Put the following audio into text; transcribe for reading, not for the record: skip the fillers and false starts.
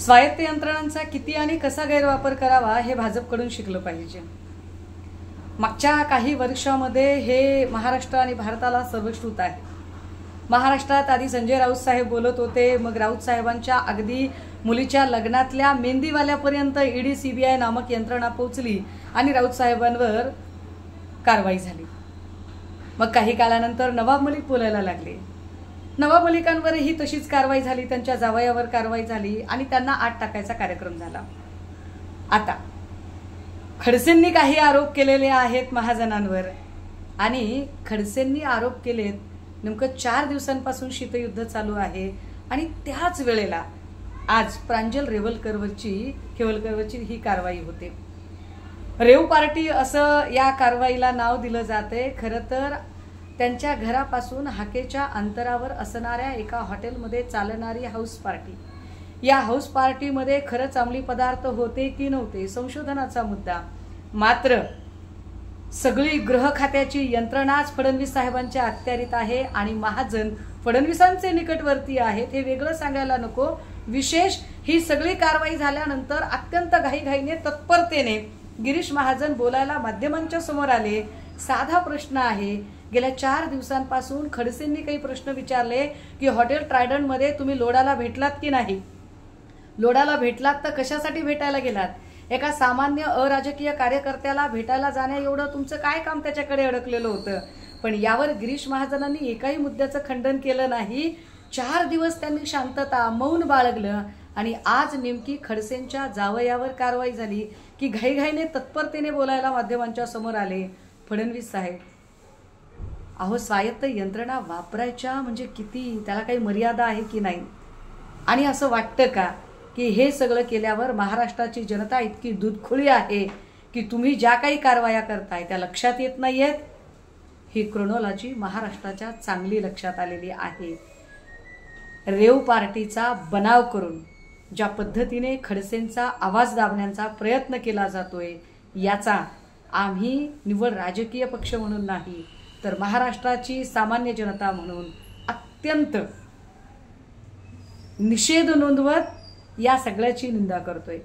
स्वायत्त यंत्रणांचा किती आणि कसा गैरवापर करावा हे भाजपकडून शिकलं पाहिजे। मागच्या काही वर्षांमध्ये हे महाराष्ट्र आणि भारताला सर्वश्रुत आहे। महाराष्ट्रात आधी संजय राऊत साहेब बोलत होते, मग राऊत साहेबांच्या अगदी मुलीच्या लग्नातल्या मेहंदीवाल्यापर्यंत ईडी सीबीआय नामक यंत्रणा पोहोचली आणि राऊत साहेबांवर कारवाई झाली। मग काही काळानंतर नवाब मलिक बोलायला लागले, नवाब मलिकांवरही तशीच कारवाई झाली, त्यांच्या जावयावर कारवाई झाली आणि त्यांना आत टाकायचा कार्यक्रम झाला। आता खडसेंनी काही आरोप केलेले आहेत महाजनांवर आणि खडसेंनी आरोप केलेत, नेमकं 4 दिवसांपासून शीतयुद्ध चालू आहे आणि त्याच वेळेला आज प्रांजल खेवलकरवरची ही कारवाई होते। रेव पार्टी असं या कारवाईला नाव दिलं जाते। खरं तर त्यांच्या घरापासून हाकेच्या अंतरावर असणाऱ्या एका हॉटेलमध्ये चालणारी हाऊस पार्टी, या हाऊस पार्टीमध्ये खरंच अंमली पदार्थ होते की नव्हते संशोधनाचा मुद्दा। मात्र सगळी गृह खात्याची यंत्रणाच फडणवीस साहेबांच्या अखत्यारीत आहे आणि महाजन फडणवीसांचे निकटवर्ती आहेत, हे वेगळं सांगायला नको। विशेष ही सगळी कारवाई झाल्यानंतर अत्यंत घाईघाईने तत्परतेने गिरीश महाजन बोलायला माध्यमांच्या समोर आले। साधा प्रश्न आहे, गेल्या 4 दिवसांपासून खडसेंनी काही प्रश्न विचारले की हॉटेल ट्रायडंट मध्ये तुम्ही लोडाला भेटलात की नाही, लोडाला भेटलात तर कशासाठी भेटायला गेलात, एका सामान्य अराजकीय कार्यकर्त्याला भेटायला जाण्या एवढं तुमचं काय काम त्याच्याकडे अडकलेलं होतं। पण यावर गिरीश महाजनांनी एकाही मुद्द्याचं खंडन केलं नाही। 4 दिवस त्यांनी शांतता मौन बाळगलं आणि आज नेमकी खडसेंच्या जावयावर कारवाई झाली की घाईघाईने तत्परतेने बोलायला माध्यमांच्या समोर आले फडणवीस साहेब। अहो, स्वायत्त यंत्रणा वापरायच्या म्हणजे किती, त्याला काही मर्यादा आहे की नाही? आणि असं वाटतं का की हे सगळं केल्यावर महाराष्ट्राची जनता इतकी दूधखोळी आहे की तुम्ही ज्या काही कारवाया करताय त्या लक्षात येत नाहीयेत? ही क्रोनॉलॉजी महाराष्ट्राच्या चांगली लक्षात आलेली आहे। रेव पार्टीचा बनाव करून ज्या पद्धतीने खडसेंचा आवाज दाबण्याचा प्रयत्न केला जातोय, याचा आम्ही निव्वळ राजकीय पक्ष म्हणून नाही तर महाराष्ट्राची सामान्य जनता म्हणून अत्यंत निषेध नोंदवत या सगळ्याची निंदा करतोय।